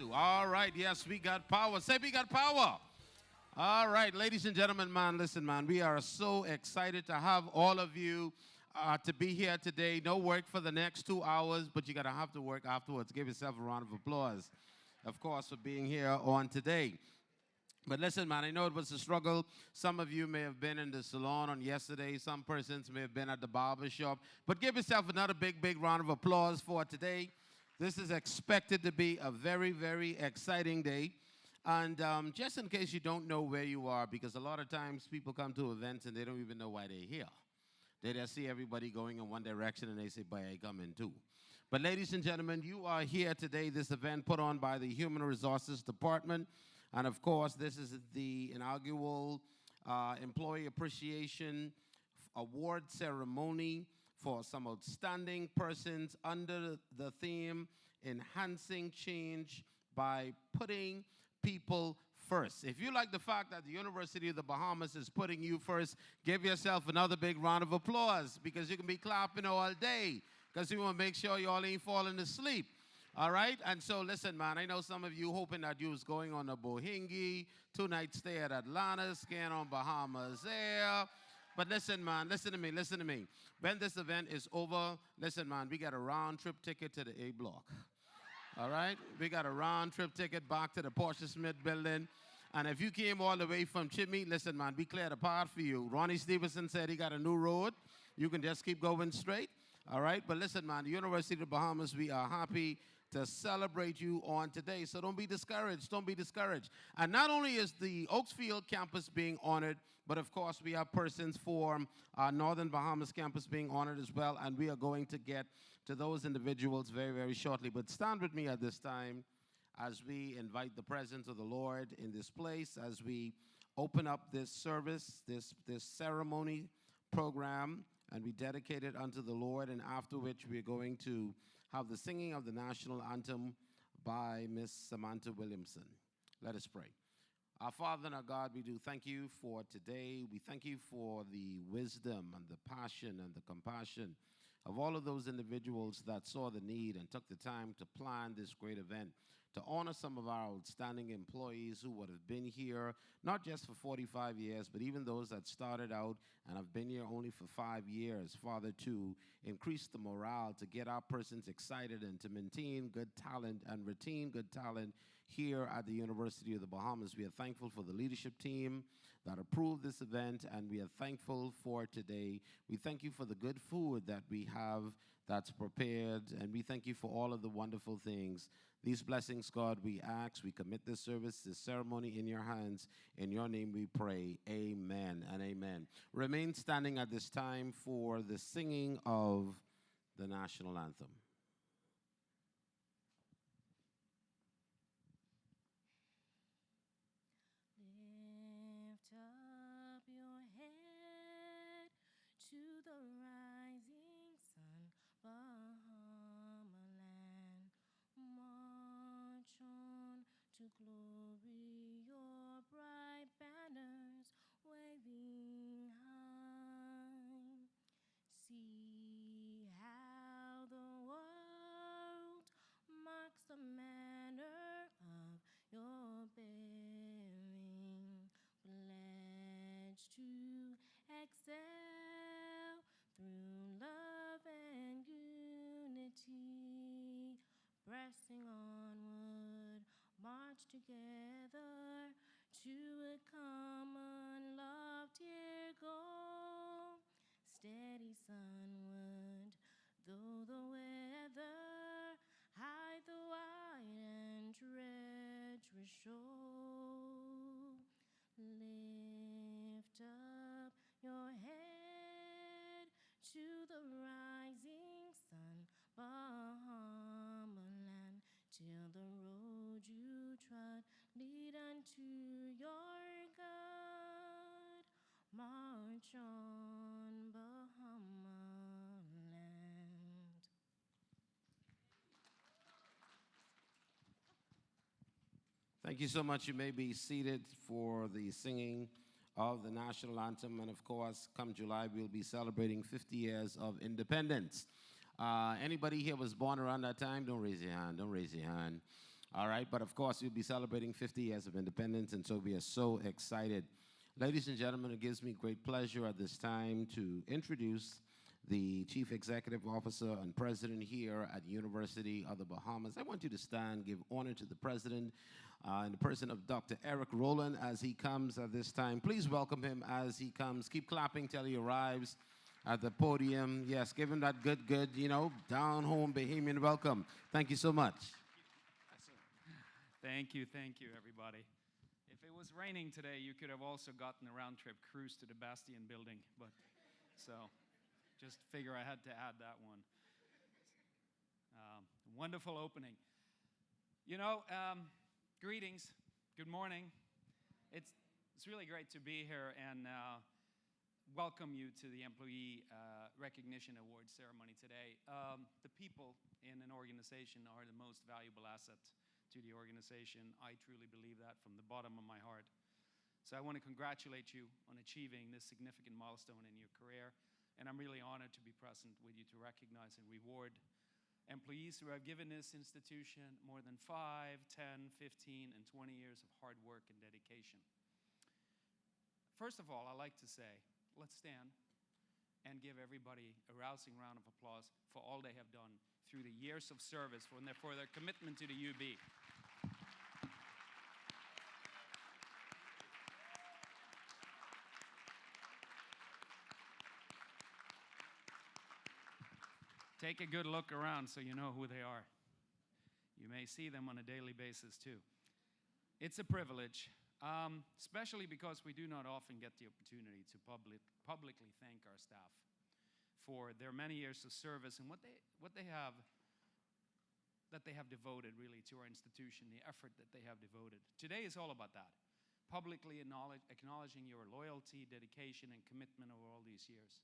All right, yes, we got power. Say we got power. All right, ladies and gentlemen, man, listen, man, we are so excited to have all of you to be here today. No work for the next 2 hours, but you're going to have to work afterwards. Give yourself a round of applause, of course, for being here on today. But listen, man, I know it was a struggle. Some of you may have been in the salon on yesterday. Some persons may have been at the barber shop. But give yourself another big, big round of applause for today. This is expected to be a very, very exciting day. And just in case you don't know where you are, because a lot of times people come to events and they don't even know why they're here. They just see everybody going in one direction and they say, boy, I come in too. But ladies and gentlemen, you are here today, this event put on by the Human Resources Department. And of course, this is the inaugural Employee Appreciation Award ceremony for some outstanding persons under the theme, Enhancing Change by Putting People First. If you like the fact that the University of the Bahamas is putting you first, give yourself another big round of applause, because you can be clapping all day, because we want to make sure you all ain't falling asleep. All right? And so, listen, man, I know some of you hoping that you was going on a Bohingi, 2-night stay at Atlanta, skiing on Bahamas Air. But listen, man, listen to me. When this event is over, listen, man, we got a round-trip ticket to the A Block. All right? We got a round-trip ticket back to the Portia Smith building. And if you came all the way from Chimney, listen, man, we cleared a path for you. Ronnie Stevenson said he got a new road. You can just keep going straight. All right? But listen, man, the University of the Bahamas, we are happy to celebrate you on today. So don't be discouraged. Don't be discouraged. And not only is the Oaksfield campus being honored, but of course we have persons for our Northern Bahamas campus being honored as well. And we are going to get to those individuals very, very shortly. But stand with me at this time as we invite the presence of the Lord in this place, as we open up this service, this ceremony program, and we dedicate it unto the Lord, and after which we're going to have the singing of the national anthem by Miss Samantha Williamson. Let us pray. Our Father and our God, we do thank you for today. We thank you for the wisdom and the passion and the compassion of all of those individuals that saw the need and took the time to plan this great event, to honor some of our outstanding employees who would have been here, not just for 45 years, but even those that started out and have been here only for 5 years, Father, to increase the morale, to get our persons excited and to maintain good talent and retain good talent here at the University of the Bahamas. We are thankful for the leadership team that approved this event, and we are thankful for today. We thank you for the good food that we have that's prepared, and we thank you for all of the wonderful things. These blessings, God, we ask, we commit this service, this ceremony in your hands. In your name we pray, amen and amen. Remain standing at this time for the singing of the national anthem. Lift up your head to the rising sun, Bahamaland. March on to glory, your bright banners waving high. See how the world marks the manner of your bearing, pledged to excel through love and unity, pressing onward, march together to a common loftier goal. Steady sunward, though the weather hide the wide and treacherous shore. Lift up your head to the rising sun, Bahamaland, till the road you trod lead unto your God. March on, Bahamaland. Thank you so much. You may be seated for the singing of the national anthem. And of course, come July, we'll be celebrating 50 years of independence. Anybody here was born around that time? Don't raise your hand. Don't raise your hand. All right, but of course, we'll be celebrating 50 years of independence, and so we are so excited. Ladies and gentlemen, it gives me great pleasure at this time to introduce the Chief Executive Officer and President here at University of the Bahamas. I want you to stand, give honor to the President in the person of Dr. Eric Rowland as he comes at this time. Please welcome him as he comes. Keep clapping till he arrives at the podium. Yes, give him that good, down-home Bahamian welcome. Thank you so much. Thank you, everybody. If it was raining today, you could have also gotten a round-trip cruise to the Bastion building, but so just figure I had to add that one. Wonderful opening. Greetings, good morning. It's really great to be here and welcome you to the Employee Recognition Awards ceremony today. The people in an organization are the most valuable asset to the organization. I truly believe that from the bottom of my heart. So I want to congratulate you on achieving this significant milestone in your career, and I'm really honored to be present with you to recognize and reward employees who have given this institution more than 5, 10, 15, and 20 years of hard work and dedication. First of all, I like to say, let's stand and give everybody a rousing round of applause for all they have done through the years of service, for their commitment to the UB. Take a good look around so you know who they are. You may see them on a daily basis too. It's a privilege, especially because we do not often get the opportunity to publicly thank our staff for their many years of service and what they have devoted really to our institution, the effort that they have devoted. Today is all about that. Publicly acknowledging your loyalty, dedication, and commitment over all these years.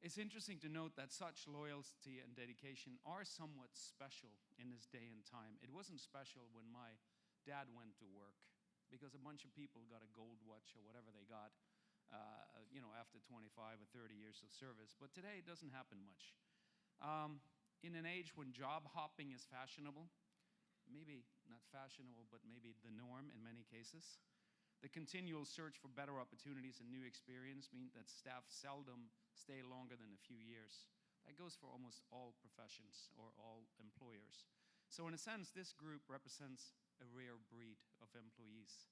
It's interesting to note that such loyalty and dedication are somewhat special in this day and time. It wasn't special when my dad went to work because a bunch of people got a gold watch or whatever they got, after 25 or 30 years of service. But today it doesn't happen much. In an age when job hopping is fashionable, maybe not fashionable, but maybe the norm in many cases, the continual search for better opportunities and new experience mean that staff seldom stay longer than a few years. That goes for almost all professions or all employers. So in a sense, this group represents a rare breed of employees.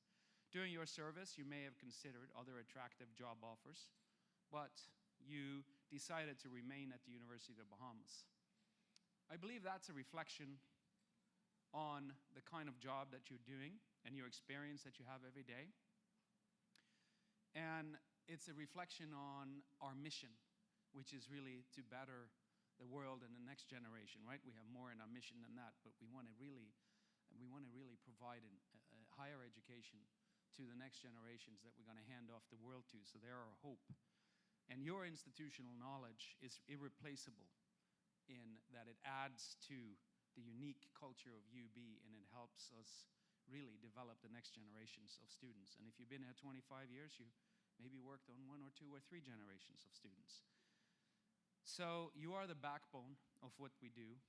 During your service, you may have considered other attractive job offers, but you decided to remain at the University of the Bahamas. I believe that's a reflection on the kind of job that you're doing and your experience that you have every day. And it's a reflection on our mission, which is really to better the world and the next generation, right? We have more in our mission than that, but we want to really provide a higher education to the next generations that we're going to hand off the world to. So they're our hope. And your institutional knowledge is irreplaceable in that it adds to the unique culture of UB, and it helps us really develop the next generations of students. And if you've been here 25 years, you maybe worked on 1 or 2 or 3 generations of students. So you are the backbone of what we do.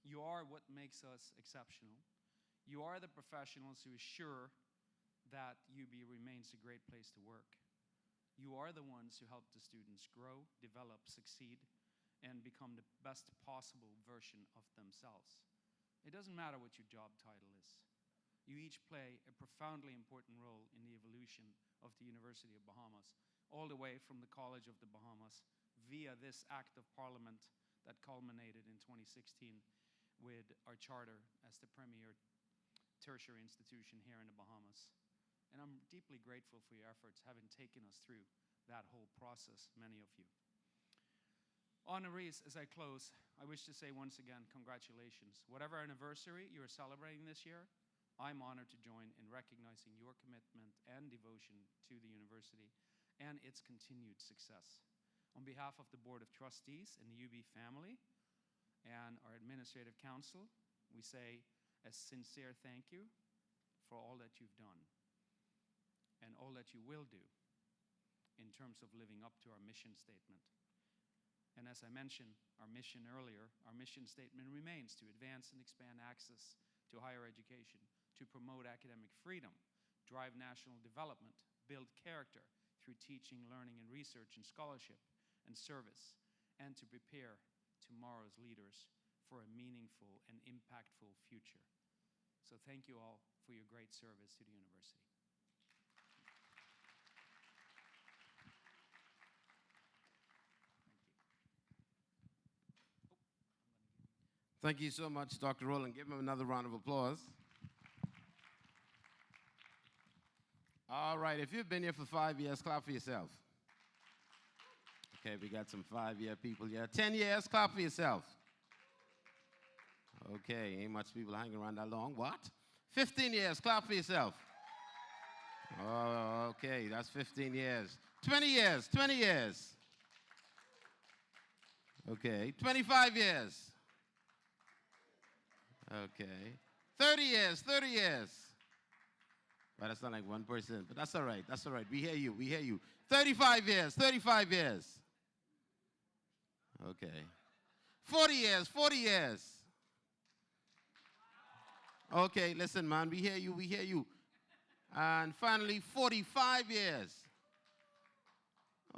You are what makes us exceptional. You are the professionals who assure that UB remains a great place to work. You are the ones who help the students grow, develop, succeed, and become the best possible version of themselves. It doesn't matter what your job title is. You each play a profoundly important role in the evolution of the University of Bahamas, all the way from the College of the Bahamas via this act of parliament that culminated in 2016 with our charter as the premier tertiary institution here in the Bahamas. And I'm deeply grateful for your efforts, having taken us through that whole process, many of you. Honorees, as I close, I wish to say once again, congratulations. Whatever anniversary you are celebrating this year, I'm honored to join in recognizing your commitment and devotion to the university and its continued success. On behalf of the Board of Trustees and the UB family and our Administrative Council, we say a sincere thank you for all that you've done and all that you will do in terms of living up to our mission statement. And as I mentioned, our mission earlier, our mission statement remains to advance and expand access to higher education, to promote academic freedom, drive national development, build character through teaching, learning, and research and scholarship and service, and to prepare tomorrow's leaders for a meaningful and impactful future. So thank you all for your great service to the university. Thank you so much, Dr. Rowland. Give him another round of applause. All right, if you've been here for 5 years, clap for yourself. Okay, we got some 5-year people here. 10 years, clap for yourself. Okay, ain't much people hanging around that long. What? 15 years, clap for yourself. Oh, okay, that's 15 years. 20 years, 20 years. Okay, 25 years. Okay. 30 years, 30 years. Well, that's not like one person, but that's all right, that's all right. We hear you, we hear you. 35 years, 35 years. Okay. 40 years, 40 years. Okay, listen, man, we hear you, we hear you. And finally, 45 years.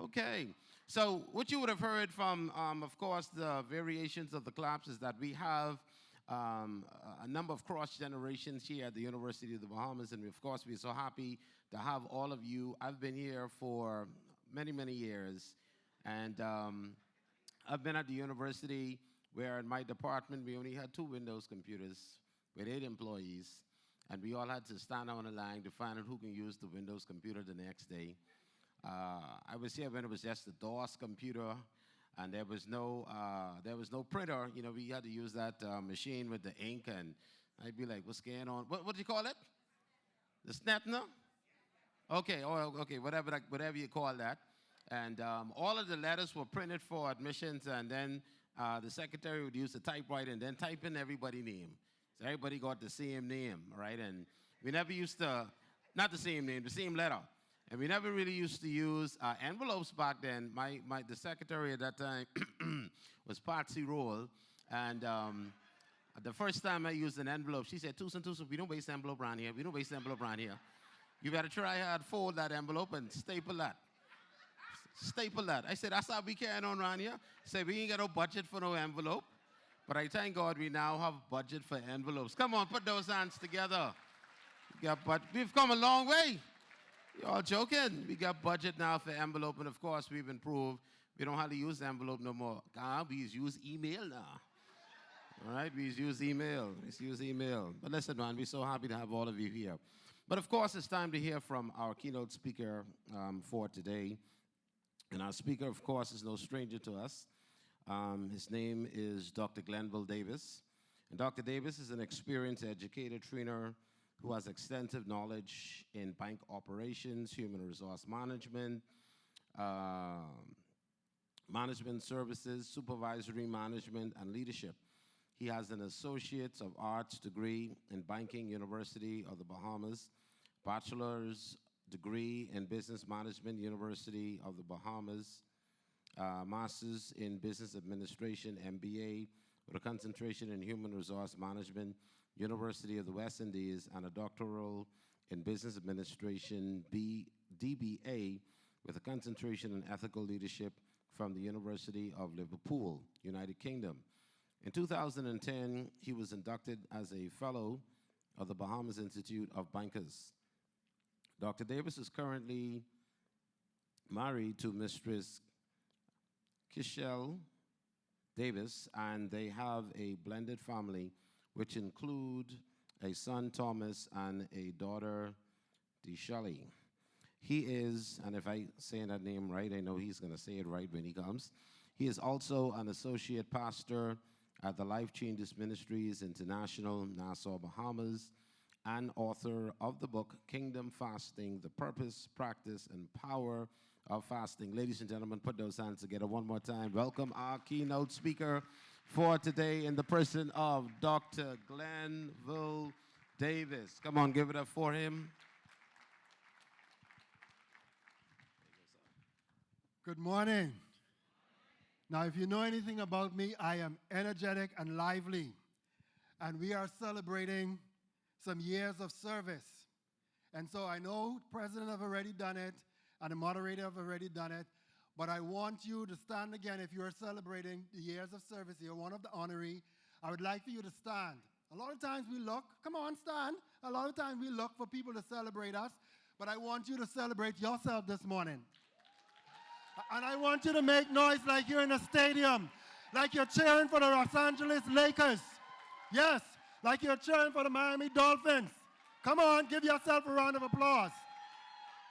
Okay. So what you would have heard from, of course, the variations of the claps is that we have a number of cross generations here at the University of the Bahamas, and of course we're so happy to have all of you. I've been here for many, many years, and I've been at the university where in my department we only had 2 Windows computers with 8 employees, and we all had to stand on a line to find out who can use the Windows computer the next day. I was here when it was just the DOS computer, and there was no printer. You know, we had to use that machine with the ink, and I'd be like, what's going on? What do you call it? The Snapner? Okay, okay, whatever you call that. And all of the letters were printed for admissions, and then the secretary would use the typewriter and then type in everybody's name. So everybody got the same name, right? And we never used to, not the same name, the same letter. And we never really used to use envelopes back then. The secretary at that time was Patsy Roll. And the first time I used an envelope, she said, Tucson, we don't waste envelope around here. We don't waste envelope around here. You better try hard, fold that envelope and staple that. Staple that. I said, that's how we carrying on around here. Said, we ain't got no budget for no envelope. But I thank God we now have budget for envelopes. Come on, put those hands together. But we've come a long way. You're all joking. We got budget now for envelope, and of course, we've improved. We don't have to use envelope no more. We use email now. All right, we use email. But listen, man, we're so happy to have all of you here. But of course, it's time to hear from our keynote speaker for today. And our speaker, of course, is no stranger to us. His name is Dr. Glenville Davis. And Dr. Davis is an experienced educator, trainer, who has extensive knowledge in bank operations, human resource management, management services, supervisory management, and leadership. He has an Associate of Arts degree in Banking, University of the Bahamas, bachelor's degree in Business Management, University of the Bahamas, master's in Business Administration, MBA, with a concentration in Human Resource Management, University of the West Indies, and a doctoral in Business Administration, DBA, with a concentration in Ethical Leadership from the University of Liverpool, United Kingdom. In 2010, he was inducted as a Fellow of the Bahamas Institute of Bankers. Dr. Davis is currently married to Mistress Kishelle Davis, and they have a blended family which include a son, Thomas, and a daughter, DeShelly. He is, and if I say that name right, I know he's going to say it right when he comes. He is also an associate pastor at the Life Changes Ministries International, Nassau, Bahamas, and author of the book, Kingdom Fasting, The Purpose, Practice, and Power of Fasting. Ladies and gentlemen, put those hands together one more time. Welcome our keynote speaker for today in the person of Dr. Glenville Davis. Come on, give it up for him. Good morning. Now, if you know anything about me, I am energetic and lively. And we are celebrating some years of service. And so I know the president have already done it, and the moderator have already done it, but I want you to stand again if you are celebrating the years of service. You're one of the honoree. I would like for you to stand. A lot of times we look, come on, stand. A lot of times we look for people to celebrate us, but I want you to celebrate yourself this morning. And I want you to make noise like you're in a stadium, like you're cheering for the Los Angeles Lakers. Yes, like you're cheering for the Miami Dolphins. Come on, give yourself a round of applause.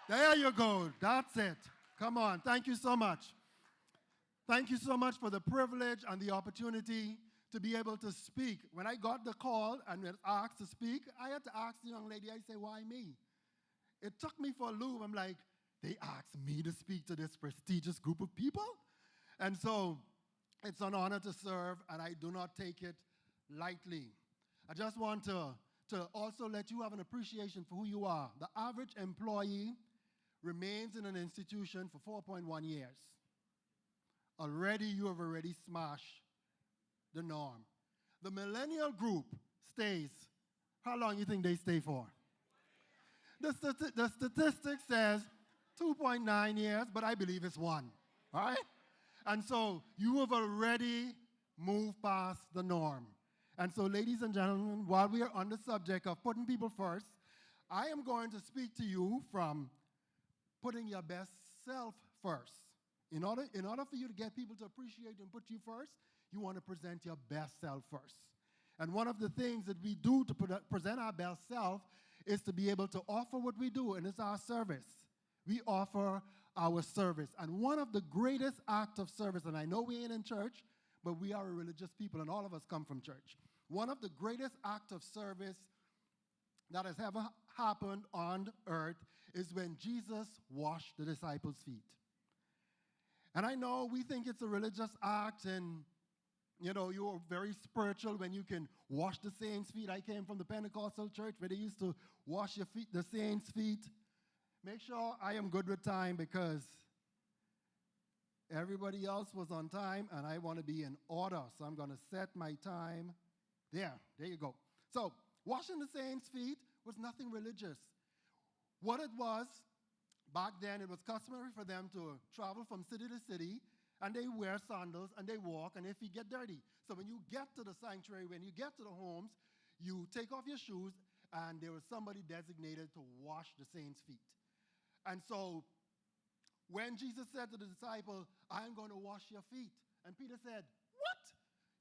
There you go. That's it. Come on. Thank you so much. Thank you so much for the privilege and the opportunity to be able to speak. When I got the call and was asked to speak, I had to ask the young lady, I say, why me? It took me for a loop. I'm like, they asked me to speak to this prestigious group of people? And so it's an honor to serve, and I do not take it lightly. I just want to also let you have an appreciation for who you are. The average employee remains in an institution for 4.1 years. Already, you have already smashed the norm. The millennial group stays. How long do you think they stay for? The statistic says 2.9 years, but I believe it's 1, all right? And so you have already moved past the norm. And so, ladies and gentlemen, while we are on the subject of putting people first, I am going to speak to you from putting your best self first. In order for you to get people to appreciate you and put you first, you want to present your best self first. And one of the things that we do to present our best self is to be able to offer what we do, and it's our service. We offer our service. And one of the greatest acts of service, and I know we ain't in church, but we are a religious people, and all of us come from church. One of the greatest acts of service that has ever happened on earth is when Jesus washed the disciples' feet. And I know we think it's a religious act, and you know, you're very spiritual when you can wash the saints' feet. I came from the Pentecostal church where they used to wash your feet, the saints' feet. Make sure I am good with time because everybody else was on time, and I want to be in order. So I'm going to set my time there. There you go. So washing the saints' feet was nothing religious. What it was, back then, it was customary for them to travel from city to city, and they wear sandals, and they walk, and their feet get dirty. So when you get to the sanctuary, when you get to the homes, you take off your shoes, and there was somebody designated to wash the saints' feet. And so when Jesus said to the disciple, I am going to wash your feet, and Peter said, what?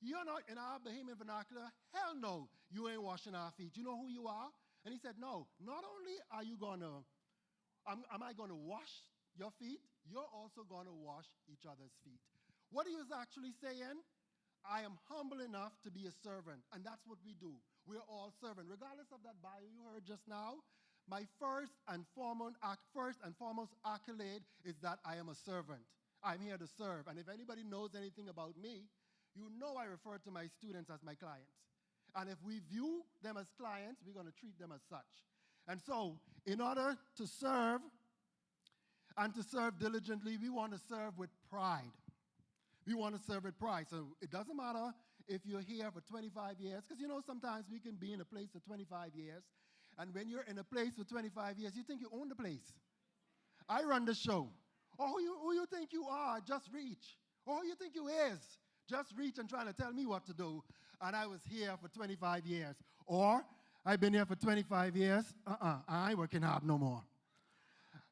You're not in our Bahamian vernacular? Hell no, you ain't washing our feet. You know who you are? And he said, no, not only are you going to, am I going to wash your feet, you're also going to wash each other's feet. What he was actually saying, I am humble enough to be a servant, and that's what we do. We're all servant. Regardless of that bio you heard just now, my first and foremost accolade is that I am a servant. I'm here to serve. And if anybody knows anything about me, you know I refer to my students as my clients. And if we view them as clients, we're going to treat them as such. And so, in order to serve, and to serve diligently, we want to serve with pride. We want to serve with pride. So it doesn't matter if you're here for 25 years, because you know sometimes we can be in a place for 25 years, and when you're in a place for 25 years, you think you own the place. I run the show. Or who you think you are, just reach. Or who you think you is, just reach and trying to tell me what to do, and I was here for 25 years. Or, I've been here for 25 years, I ain't working hard no more.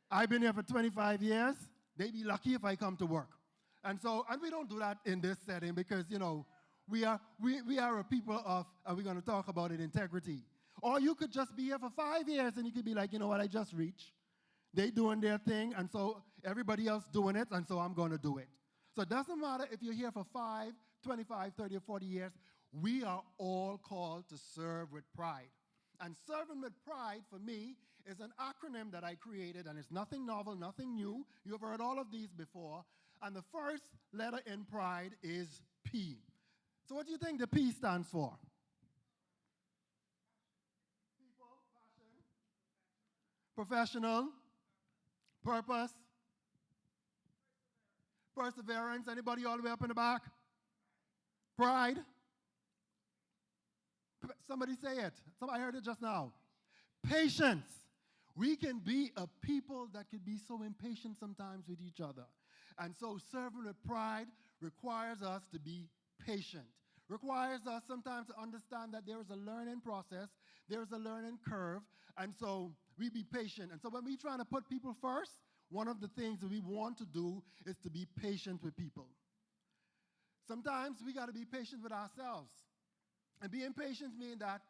I've been here for 25 years, they be lucky if I come to work. And we don't do that in this setting because, you know, we are a people of, and we're going to talk about it, integrity. Or you could just be here for 5 years and you could be like, you know what, I just reached. They doing their thing, and so everybody else doing it, and so I'm going to do it. So it doesn't matter if you're here for 5, 25, 30, or 40 years. We are all called to serve with pride. And serving with pride, for me, is an acronym that I created, and it's nothing novel, nothing new. You've heard all of these before. And the first letter in pride is P. So what do you think the P stands for? People, passion, professional, purpose, Perseverance. Anybody all the way up in the back? Pride. Somebody say it. Somebody heard it just now. Patience. We can be a people that can be so impatient sometimes with each other. And so serving with pride requires us to be patient. Requires us sometimes to understand that there is a learning process, there is a learning curve, and so we be patient. And so when we're trying to put people first, one of the things that we want to do is to be patient with people. Sometimes we got to be patient with ourselves. And being patient means that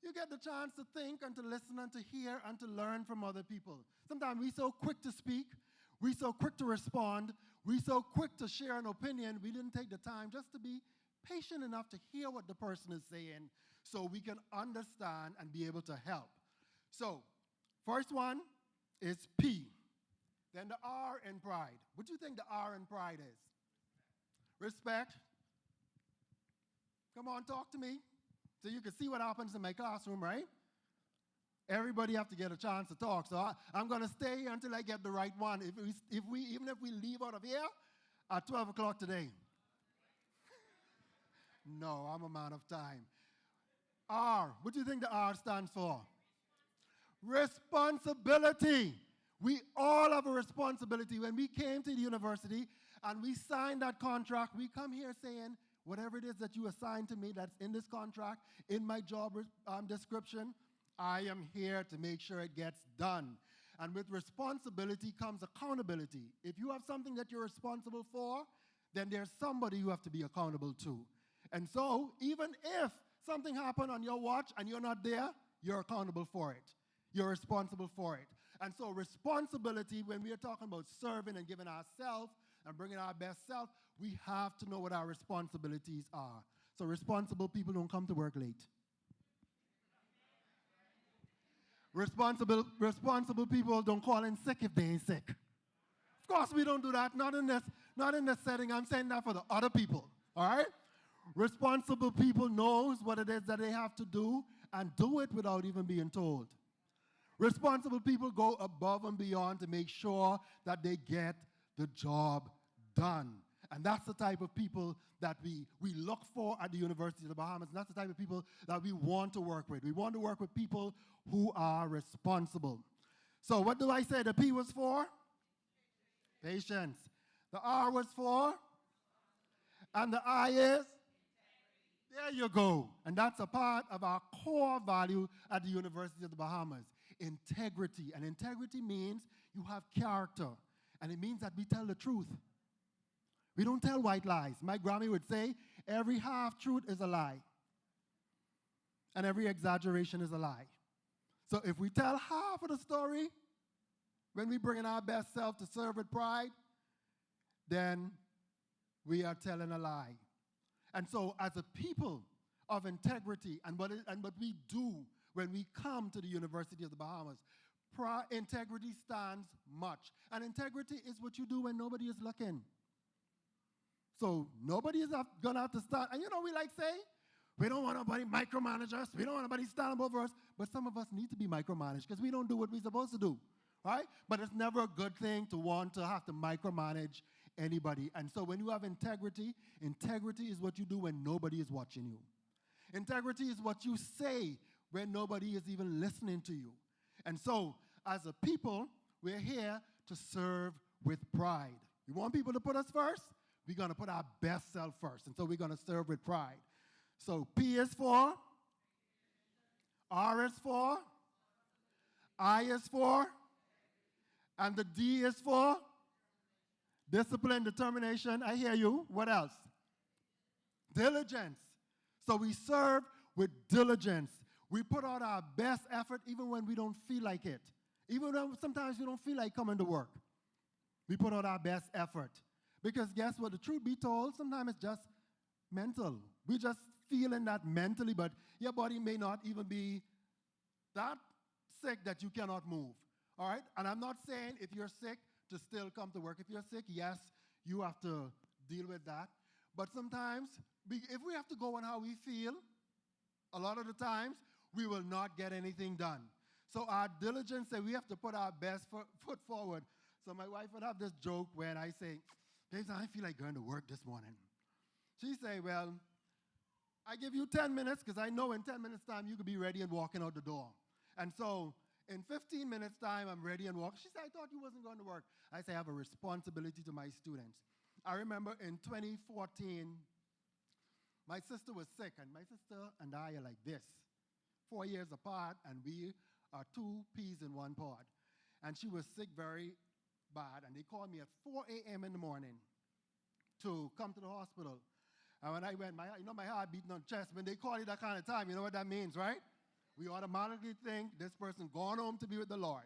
you get the chance to think and to listen and to hear and to learn from other people. Sometimes we're so quick to speak, we're so quick to respond, we're so quick to share an opinion, we didn't take the time just to be patient enough to hear what the person is saying so we can understand and be able to help. So, first one is P. Then the R in pride. What do you think the R in pride is? Respect. Come on, talk to me. So you can see what happens in my classroom, right? Everybody have to get a chance to talk. So I'm going to stay here until I get the right one. Even if we leave out of here at 12 o'clock today. No, I'm a man of time. R. What do you think the R stands for? Responsibility. We all have a responsibility. When we came to the university and we signed that contract, we come here saying, whatever it is that you assign to me that's in this contract, in my job description, I am here to make sure it gets done. And with responsibility comes accountability. If you have something that you're responsible for, then there's somebody you have to be accountable to. And so, even if something happened on your watch and you're not there, you're accountable for it. You're responsible for it. And so responsibility, when we are talking about serving and giving ourselves and bringing our best self, we have to know what our responsibilities are. So responsible people don't come to work late. Responsible people don't call in sick if they ain't sick. Of course we don't do that, not in this setting. I'm saying that for the other people, all right? Responsible people knows what it is that they have to do and do it without even being told. Responsible people go above and beyond to make sure that they get the job done. And that's the type of people that we look for at the University of the Bahamas. And that's the type of people that we want to work with. We want to work with people who are responsible. So what do I say the P was for? Patience. The R was for? And the I is? There you go. And that's a part of our core value at the University of the Bahamas. Integrity. And integrity means you have character. And it means that we tell the truth. We don't tell white lies. My Grammy would say, every half-truth is a lie. And every exaggeration is a lie. So if we tell half of the story, when we bring in our best self to serve with pride, then we are telling a lie. And so as a people of integrity and what we do when we come to the University of the Bahamas, integrity stands much. And integrity is what you do when nobody is looking. So nobody is going to have to start. And you know, we like say, we don't want nobody micromanage us. We don't want nobody stand over us. But some of us need to be micromanaged because we don't do what we're supposed to do, right? But it's never a good thing to want to have to micromanage anybody. And so when you have integrity, integrity is what you do when nobody is watching you. Integrity is what you say when nobody is even listening to you. And so as a people, we're here to serve with pride. You want people to put us first? We're going to put our best self first. And so we're going to serve with pride. So P is for, R is for, I is for, and the D is for discipline, determination. I hear you. What else? Diligence. So we serve with diligence. We put out our best effort even when we don't feel like it. Even when sometimes we don't feel like coming to work. We put out our best effort. Because guess what? The truth be told, sometimes it's just mental. We just feeling that mentally, but your body may not even be that sick that you cannot move. All right? And I'm not saying if you're sick to still come to work. If you're sick, yes, you have to deal with that. But sometimes, if we have to go on how we feel, a lot of the times, we will not get anything done. So our diligence, we have to put our best foot forward. So my wife would have this joke when I say, Jason, I feel like going to work this morning. She say, well, I give you 10 minutes because I know in 10 minutes time you could be ready and walking out the door. And so in 15 minutes time, I'm ready and walking. She said, I thought you wasn't going to work. I say, I have a responsibility to my students. I remember in 2014, my sister was sick, and my sister and I are like this, 4 years apart, and we are two peas in one pod. And she was sick very bad, and they called me at 4 a.m. in the morning to come to the hospital. And when I went, my heart beating on chest. When they call you that kind of time, you know what that means, right? We automatically think this person gone home to be with the Lord.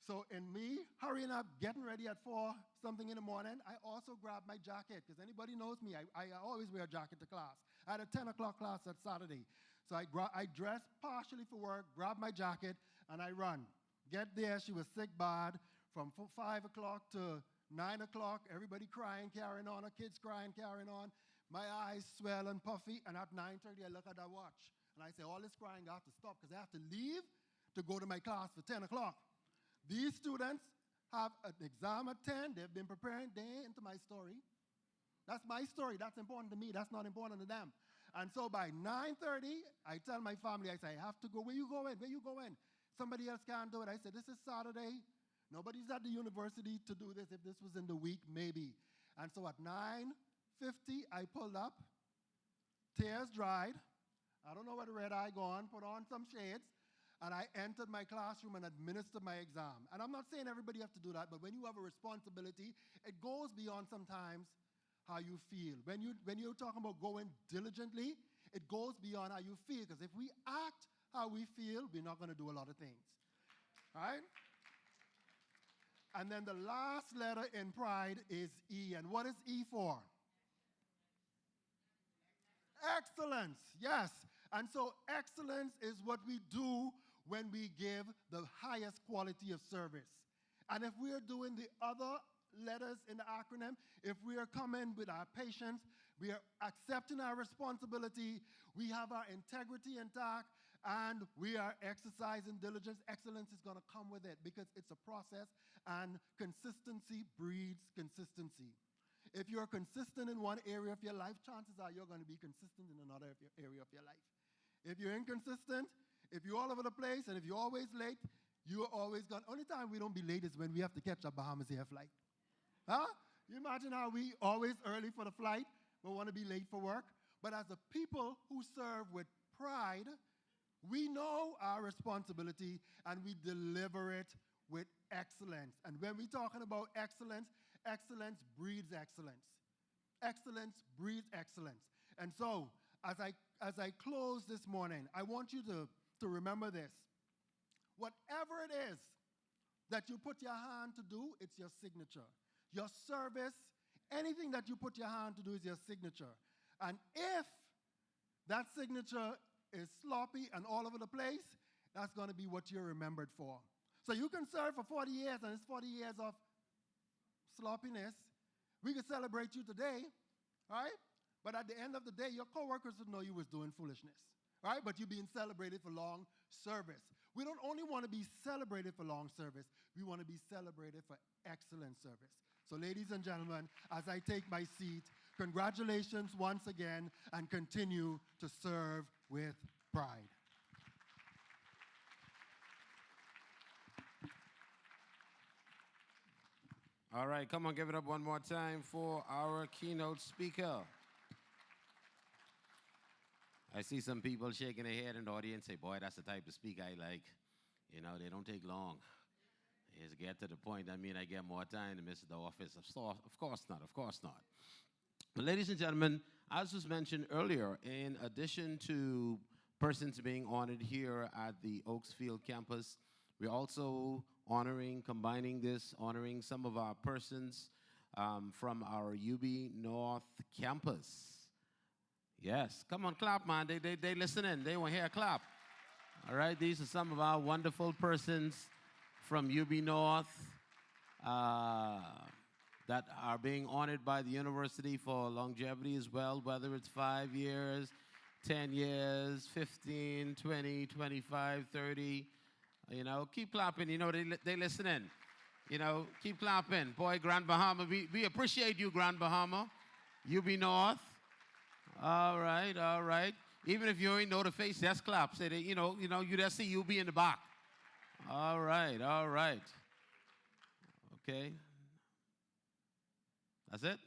So in me hurrying up, getting ready at 4 something in the morning, I also grabbed my jacket, because anybody knows me, I always wear a jacket to class. I had a 10 o'clock class that Saturday. So I dressed partially for work, grabbed my jacket, and I run. Get there, she was sick bad. From 5 o'clock to 9 o'clock, everybody crying, carrying on, her kids crying, carrying on. My eyes swell and puffy, and at 9:30, I look at that watch. And I say, all this crying, I have to stop, because I have to leave to go to my class for 10 o'clock. These students have an exam at 10. They've been preparing. They ain't into my story. That's my story. That's important to me. That's not important to them. And so by 9:30, I tell my family, I say, I have to go. Where you going? Where you going? Somebody else can't do it. I said, this is Saturday. Nobody's at the university to do this. If this was in the week, maybe. And so at 9:50, I pulled up, tears dried. I don't know where the red eye gone, put on some shades, and I entered my classroom and administered my exam. And I'm not saying everybody has to do that, but when you have a responsibility, it goes beyond sometimes how you feel. When you're talking about going diligently, it goes beyond how you feel, because if we act how we feel, we're not going to do a lot of things. Right? And then the last letter in pride is E. And what is E for? Excellence, yes. And so excellence is what we do when we give the highest quality of service. And if we are doing the other letters in the acronym, if we are coming with our patience, we are accepting our responsibility, we have our integrity intact, and we are exercising diligence, excellence is going to come with it, because it's a process, and consistency breeds consistency. If you're consistent in one area of your life, chances are you're going to be consistent in another area of your life. If you're inconsistent, if you're all over the place, and if you're always late, you're always gone. Only time we don't be late is when we have to catch a Bahamas Air flight. Huh? You imagine how we always early for the flight, but want to be late for work? But as a people who serve with pride, we know our responsibility, and we deliver it with excellence. And when we're talking about excellence, excellence breeds excellence. Excellence breeds excellence. And so, as I close this morning, I want you to remember this. Whatever it is that you put your hand to do, it's your signature. Your service, anything that you put your hand to do is your signature. And if that signature is sloppy and all over the place, that's going to be what you're remembered for. So you can serve for 40 years, and it's 40 years of sloppiness. We can celebrate you today, right? But at the end of the day, your coworkers would know you was doing foolishness, right? But you're being celebrated for long service. We don't only want to be celebrated for long service, we want to be celebrated for excellent service. So ladies and gentlemen, as I take my seat, congratulations once again, and continue to serve with pride. All right, come on, give it up one more time for our keynote speaker. I see some people shaking their head in the audience, say, boy, that's the type of speaker I like. You know, they don't take long. Just get to the point. I mean, I get more time to miss the office. Of course not, of course not. But ladies and gentlemen, as was mentioned earlier, in addition to persons being honored here at the Oaksfield campus, we're also combining this, honoring some of our persons from our UB North campus. Yes, come on, clap, man. They listening. They want to hear a clap. All right, these are some of our wonderful persons from UB North that are being honored by the university for longevity as well, whether it's 5 years, 10 years, 15, 20, 25, 30. You know, keep clapping. You know, they listening. You know, keep clapping. Boy, Grand Bahama, we appreciate you, Grand Bahama. You be north. All right, all right. Even if you ain't know the face, just clap. Say that, you just see you be in the back. All right, all right. Okay. That's it?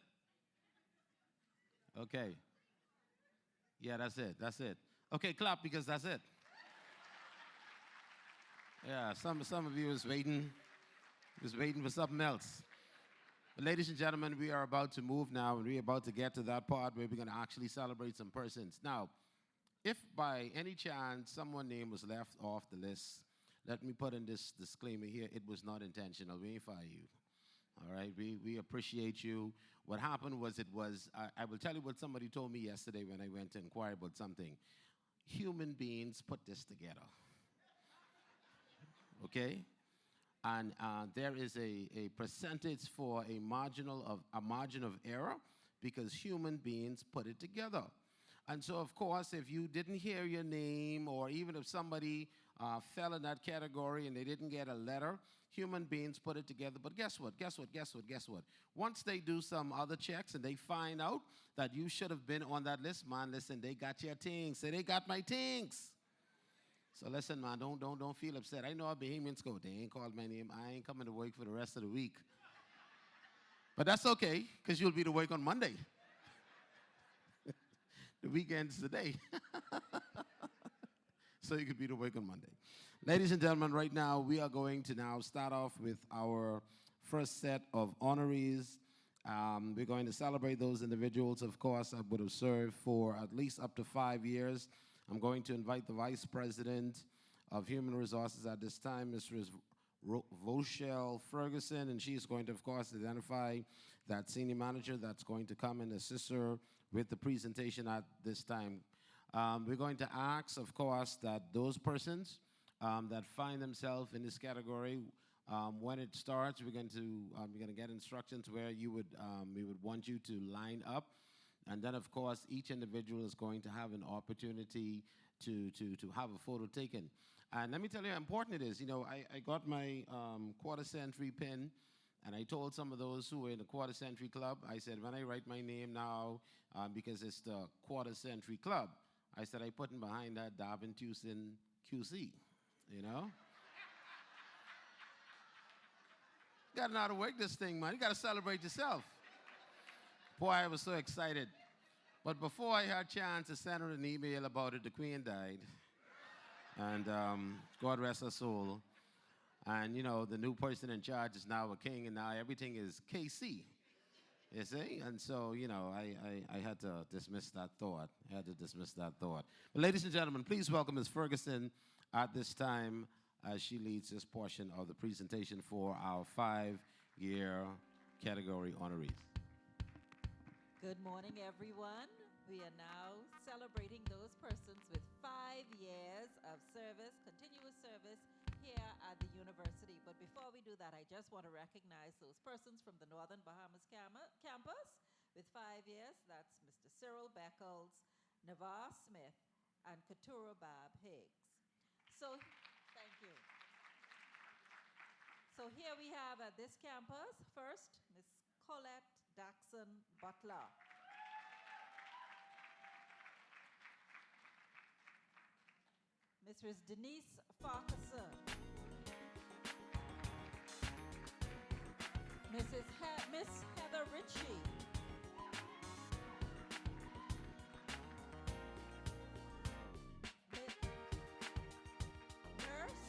Okay. Yeah, that's it. That's it. Okay, clap because that's it. Yeah, some of you is waiting for something else. But ladies and gentlemen, we are about to move now, and we're about to get to that part where we're going to actually celebrate some persons. Now, if by any chance someone's name was left off the list, let me put in this disclaimer here. It was not intentional. We ain't fire you. All right? We appreciate you. What happened was I will tell you what somebody told me yesterday when I went to inquire about something. Human beings put this together. Okay? And there is a percentage for a margin of error because human beings put it together. And so, of course, if you didn't hear your name or even if somebody fell in that category and they didn't get a letter, human beings put it together. But guess what? Once they do some other checks and they find out that you should have been on that list, man, listen, they got your things. Say, they got my things. So listen, man, don't feel upset. I know how Bahamians go. They ain't called my name. I ain't coming to work for the rest of the week. But that's okay, because you'll be to work on Monday. The weekend's today. So you could be to work on Monday. Ladies and gentlemen, right now, we are going to now start off with our first set of honorees. We're going to celebrate those individuals, of course, that would have served for at least up to 5 years. I'm going to invite the Vice President of Human Resources at this time, Mrs. Voshel Ferguson, and she's going to, of course, identify that senior manager that's going to come and assist her with the presentation at this time. We're going to ask, of course, that those persons that find themselves in this category, when it starts, we're going to get instructions where we would want you to line up. And then, of course, each individual is going to have an opportunity to have a photo taken. And let me tell you how important it is. You know, I got my quarter century pin, and I told some of those who were in the quarter century club, I said, when I write my name now, because it's the quarter century club, I said, I put in behind that Darvin Tucson QC, you know? You got to know how to work this thing, man. You got to celebrate yourself. Boy, I was so excited. But before I had a chance to send her an email about it, the Queen died. And God rest her soul. And, you know, the new person in charge is now a king, and now everything is KC. You see? And so, you know, I had to dismiss that thought. But ladies and gentlemen, please welcome Ms. Ferguson at this time as she leads this portion of the presentation for our 5-year category honorees. Good morning, everyone. We are now celebrating those persons with 5 years of service, continuous service here at the university. But before we do that, I just want to recognize those persons from the Northern Bahamas campus with 5 years. That's Mr. Cyril Beckles, Navarre Smith, and Katura Bab Higgs. So, thank you. So here we have at this campus, first, Ms. Colette Daxon Butler. Mrs. Denise Farquharson. Miss Heather Ritchie. Nurse,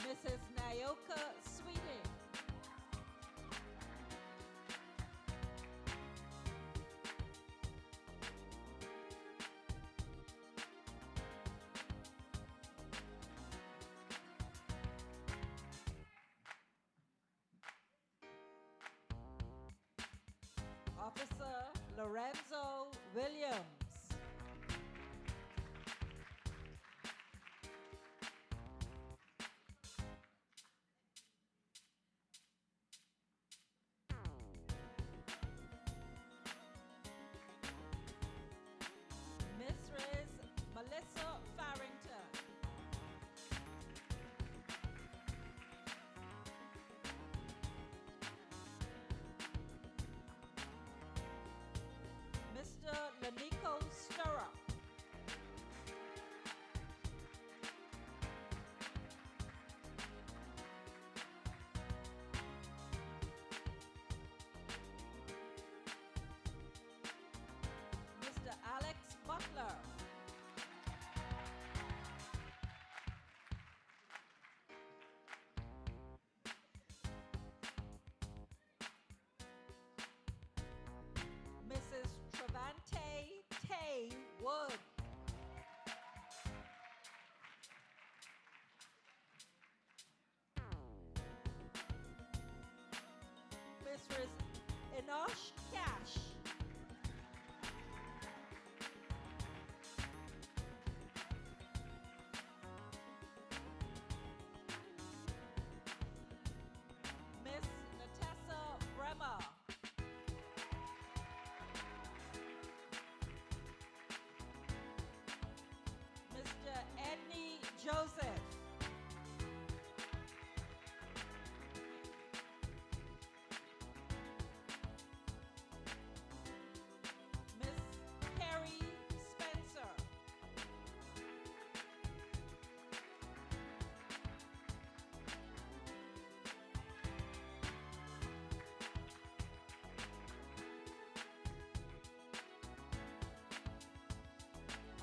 Mrs. Nayoka Sweeting. Officer Lorenzo Williams. Mrs. Melissa Farrington. Wood. Mistress Enosh Cash. Miss Natessa Bremer. Mr. Edney Joseph. Miss Carrie Spencer.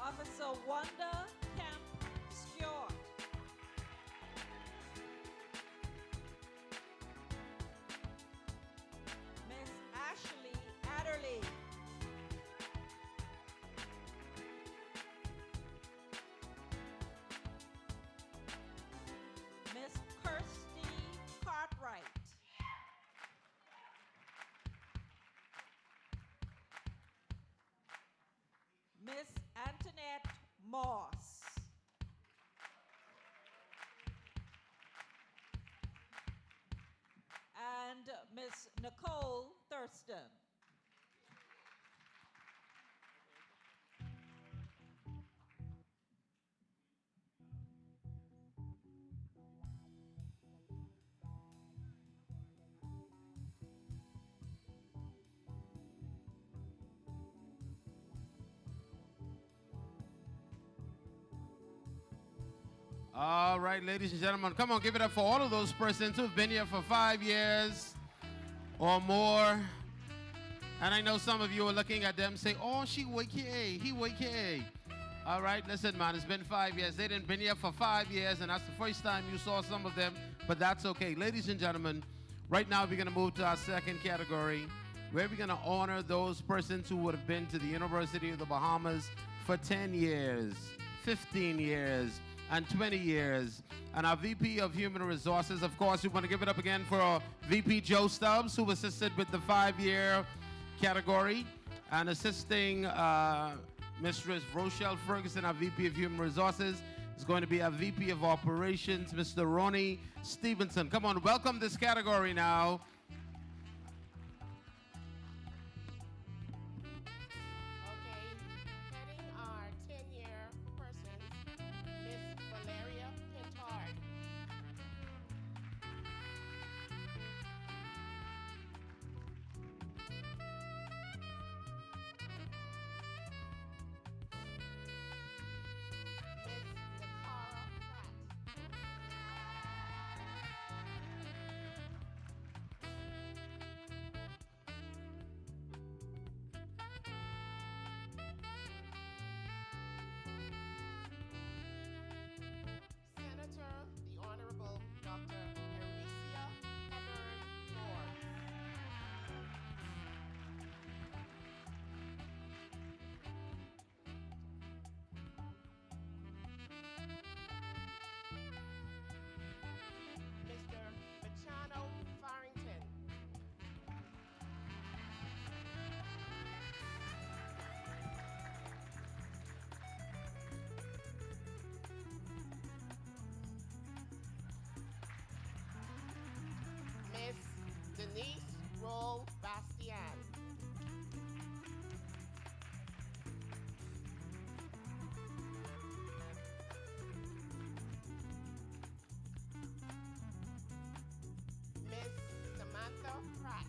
Officer Wanda Camp Stewart. Miss Ashley Adderley. Miss Kirsty Cartwright. Miss Antoinette Moss. And Miss Nicole Thurston. All right, ladies and gentlemen, come on, give it up for all of those persons who've been here for 5 years or more. And I know some of you are looking at them say, oh, she WKA, he WKA. All right, listen, man, it's been 5 years. They didn't been here for 5 years, and that's the first time you saw some of them, but that's okay. Ladies and gentlemen, right now we're going to move to our second category, where we're going to honor those persons who would have been to the University of the Bahamas for 10 years, 15 years, and 20 years. And our VP of Human Resources, of course, we want to give it up again for VP Joe Stubbs, who assisted with the 5-year category, and assisting Mistress Rochelle Ferguson, our VP of Human Resources, is going to be our VP of Operations, Mr. Ronnie Stevenson. Come on, welcome this category now. Okay, heading our 10-year persons, Miss Valeria Pintard. Miss Nakara Pratt. Senator, the Honorable Dr. Eresia Hubbard Forbes. Mr. Machano Farrington. Miss Denise Roll Bastian. Miss Samantha Pratt.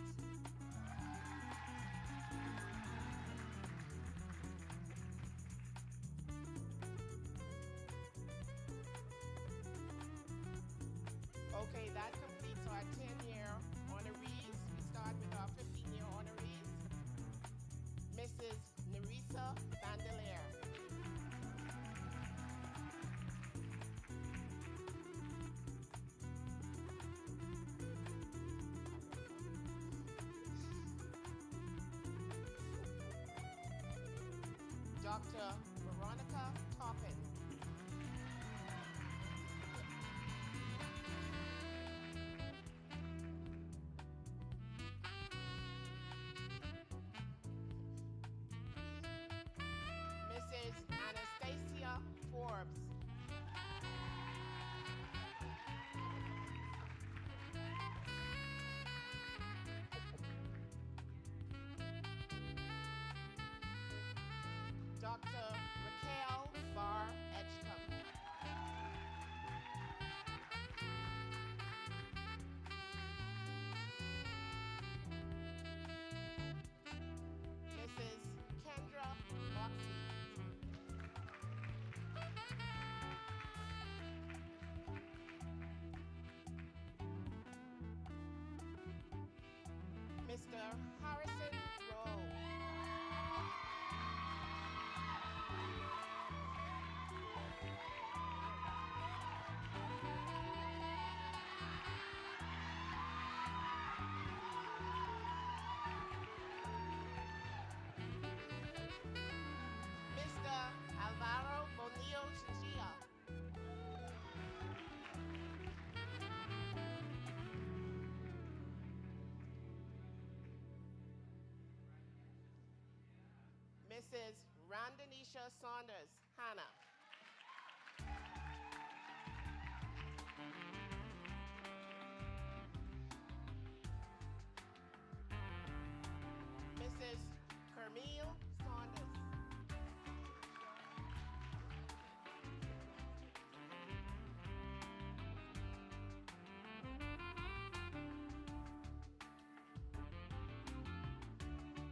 Okay, that completes our 10-year honorees. We start with our 15-year honorees. Mrs. Nerissa Bandelier. Dr. Dr. Raquel Barr Edgecombe. Mrs. Kendra Moxie. Mr. Harrison Rowe. Mr. Alvaro Bonillo Chinchilla. Mrs. Randanisha Saunders Hannah. Mrs. Carmel Saunders.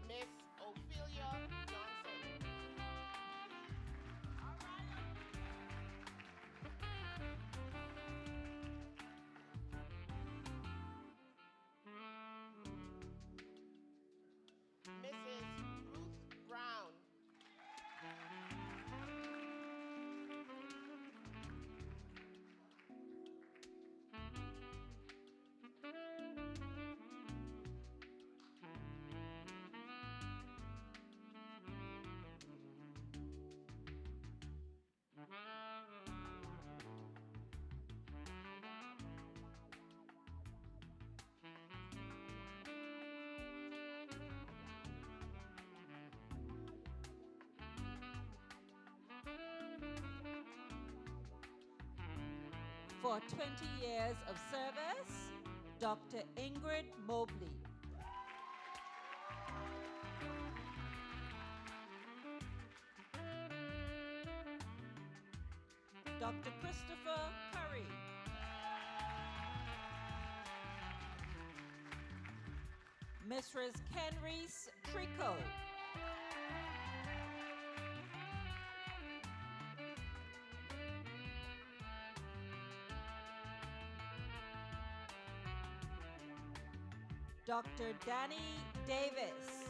Miss Ophelia Johnson. Mrs. Ruth Brown. For 20 years of service, Dr. Ingrid Mobley. Dr. Christopher Curry. Mrs. Kenrys Trico. Dr. Danny Davis.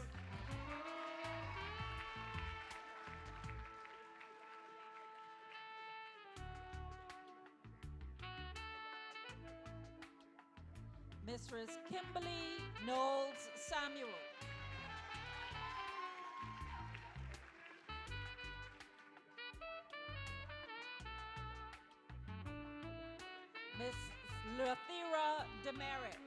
Mrs. Kimberly Knowles Samuel. Miss Lathira Demerit.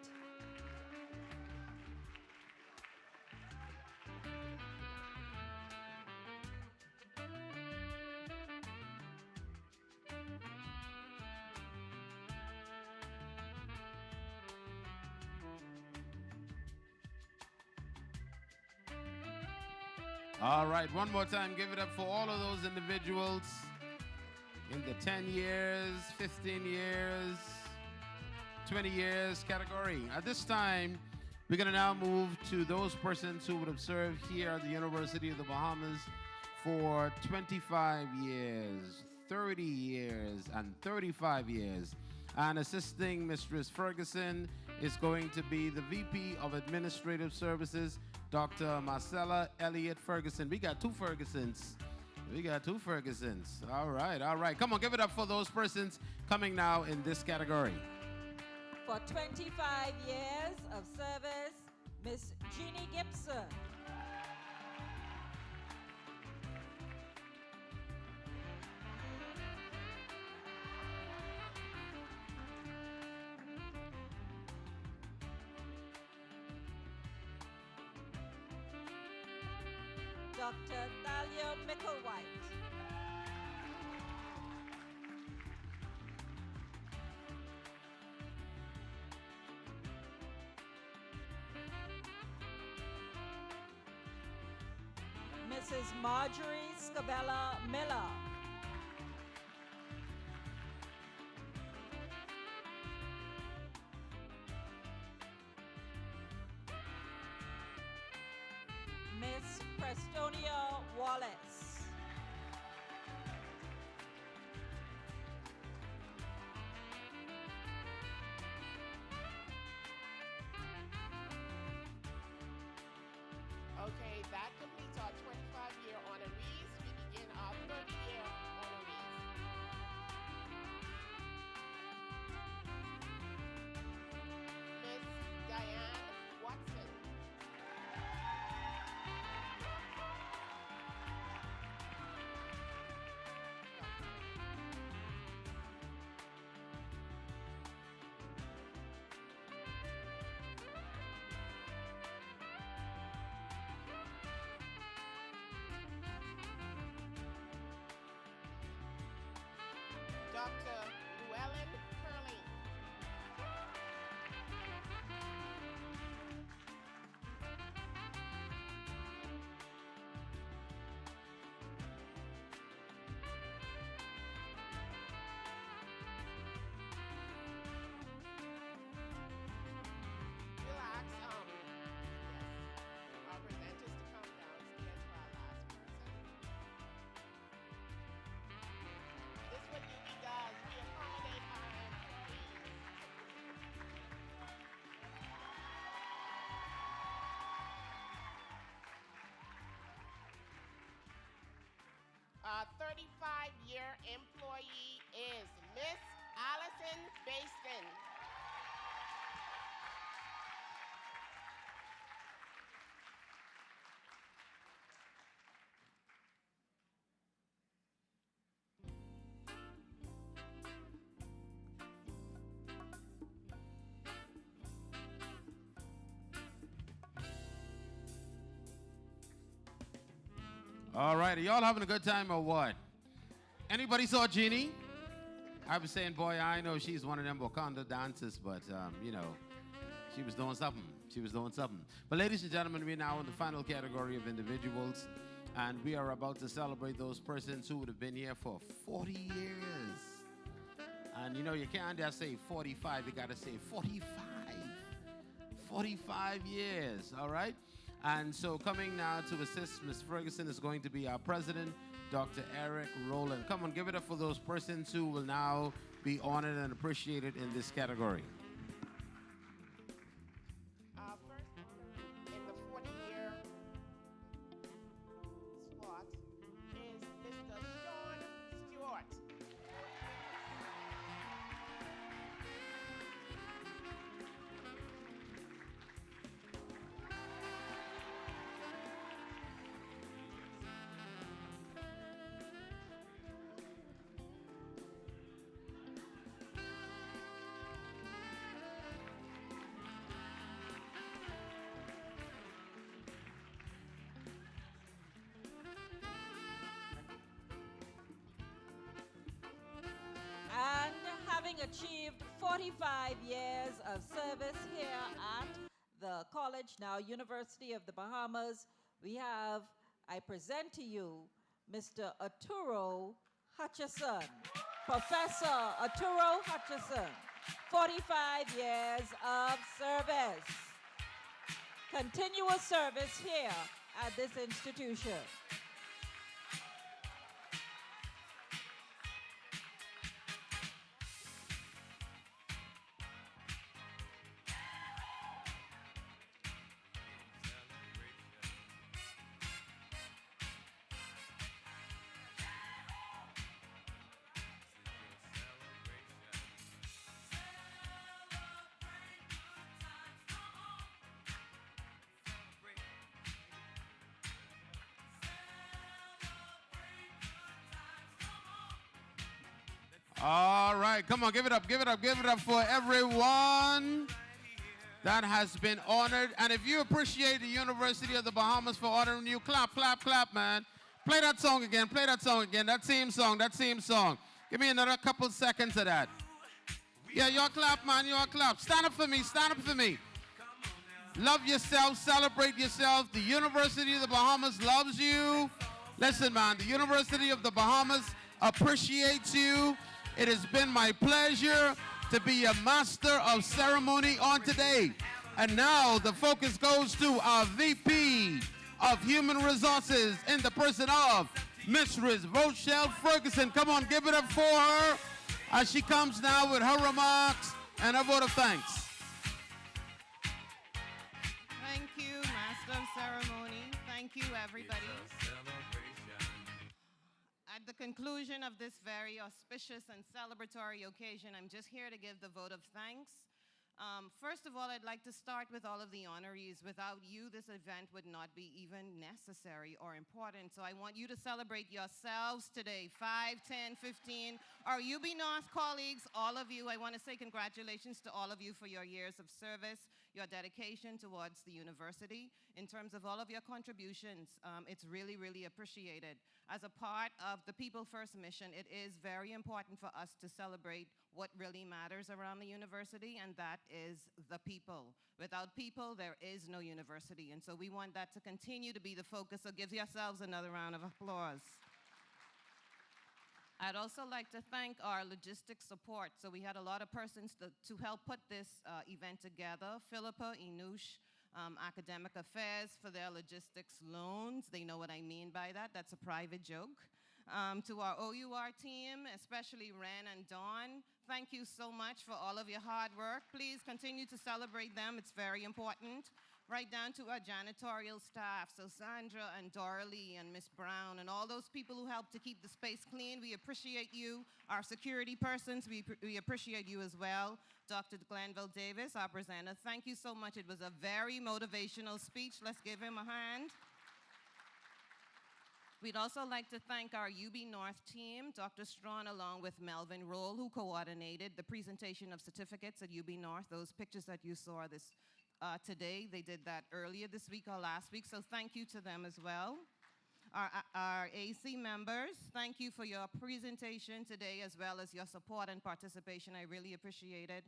All right, one more time, give it up for all of those individuals in the 10 years, 15 years, 20 years category. At this time, we're going to now move to those persons who would have served here at the University of the Bahamas for 25 years, 30 years, and 35 years. And assisting Mistress Ferguson is going to be the VP of Administrative Services, Dr. Marcella Elliott Ferguson. We got two Fergusons. We got two Fergusons. All right, all right. Come on, give it up for those persons coming now in this category. For 25 years of service, Miss Jeannie Gibson. Dr. Thalia Micklewhite. Miss Mrs. Marjorie Scabella Miller. Miss Prestonia Wallace. Okay, that completes our 25-year honorees. We begin our 30-year honorees. Miss Diane Watson. Dr. Llewellyn Curling. We'll ask our presenters to come downstairs for our last person. This is what UB does. We accommodate our employees. Our 35-year employee is Miss Allison Baston. All right, are y'all having a good time or what? Anybody saw Jeannie? I was saying, boy, I know she's one of them Wakanda dancers, but, you know, she was doing something. She was doing something. But ladies and gentlemen, we're now in the final category of individuals, and we are about to celebrate those persons who would have been here for 40 years. And, you know, you can't just say 45, you got to say 45. 45 years, all right? And so coming now to assist Ms. Ferguson is going to be our president, Dr. Eric Rowland. Come on, give it up for those persons who will now be honored and appreciated in this category. Our first honor in the 40-year spot is Mr. Sean Stewart. And having achieved 45 years of service here at the college, now University of the Bahamas, I present to you Mr. Arturo Hutchison, Professor Arturo Hutchison, 45 years of service. Continuous service here at this institution. All right, come on, give it up, give it up, give it up for everyone that has been honored. And if you appreciate the University of the Bahamas for honoring you, clap, clap, clap, man. Play that song again, that same song, that same song. Give me another couple seconds of that. Yeah, y'all clap, man, y'all clap. Stand up for me, stand up for me. Love yourself, celebrate yourself. The University of the Bahamas loves you. Listen, man, the University of the Bahamas appreciates you. It has been my pleasure to be a master of ceremony on today. And now the focus goes to our VP of Human Resources in the person of Miss Rochelle Ferguson. Come on, give it up for her as she comes now with her remarks and her vote of thanks. Thank you, Master of Ceremony. Thank you, everybody. At the conclusion of this very auspicious and celebratory occasion, I'm just here to give the vote of thanks. First of all, I'd like to start with all of the honorees. Without you, this event would not be even necessary or important. So I want you to celebrate yourselves today, 5, 10, 15. Our UB North colleagues, all of you, I want to say congratulations to all of you for your years of service, your dedication towards the university. In terms of all of your contributions, it's really, really appreciated. As a part of the People First mission, it is very important for us to celebrate what really matters around the university, and that is the people. Without people, there is no university, and so we want that to continue to be the focus, so give yourselves another round of applause. I'd also like to thank our logistics support. So we had a lot of persons to help put this event together. Philippa, Inush, Academic Affairs for their logistics loans. They know what I mean by that. That's a private joke. To our OUR team, especially Ren and Dawn, thank you so much for all of your hard work. Please continue to celebrate them. It's very important. Right down to our janitorial staff, so Sandra and Doralee and Miss Brown and all those people who help to keep the space clean. We appreciate you. Our security persons, we appreciate you as well. Dr. Glenville Davis, our presenter, thank you so much. It was a very motivational speech. Let's give him a hand. We'd also like to thank our UB North team, Dr. Strawn, along with Melvin Roll, who coordinated the presentation of certificates at UB North. Those pictures that you saw today, they did that earlier this week or last week, so thank you to them as well. Our AC members, thank you for your presentation today as well as your support and participation. I really appreciate it.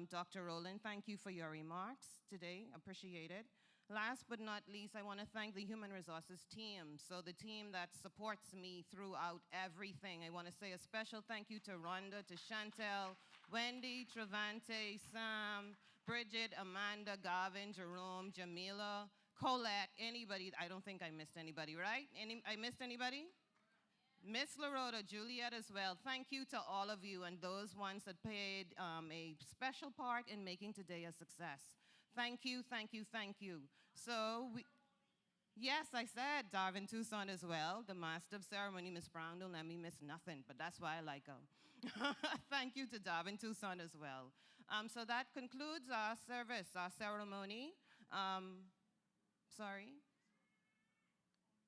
Dr. Rowland, thank you for your remarks today. Appreciate it. Last but not least, I want to thank the Human Resources team, so the team that supports me throughout everything. I want to say a special thank you to Rhonda, to Chantel, Wendy, Travante, Sam, Bridget, Amanda, Gavin, Jerome, Jamila, Colette, anybody. I don't think I missed anybody, right? I missed anybody? Miss Larota, Juliet as well. Thank you to all of you and those ones that played a special part in making today a success. Thank you, thank you, thank you. So, yes, I said Darvin Tucson as well, the master of ceremony. Miss Brown don't let me miss nothing, but that's why I like her. Thank you to Darvin Tucson as well. So that concludes our service, our ceremony. Sorry?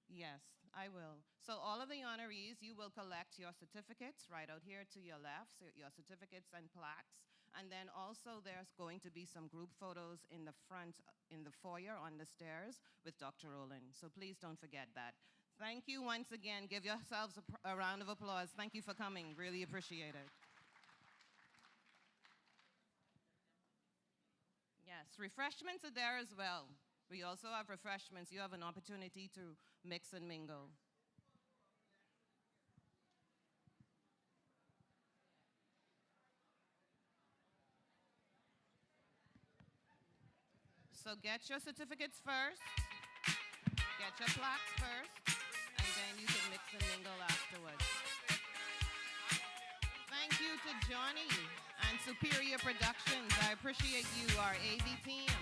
Yes, I will. So all of the honorees, you will collect your certificates right out here to your left, so your certificates and plaques. And then also there's going to be some group photos in the front, in the foyer on the stairs with Dr. Rowland. So please don't forget that. Thank you once again. Give yourselves a round of applause. Thank you for coming. Really appreciate it. Yes, refreshments are there as well. We also have refreshments. You have an opportunity to mix and mingle. So get your certificates first, get your plaques first, and then you can mix and mingle afterwards. Thank you to Johnny and Superior Productions. I appreciate you, our AV team.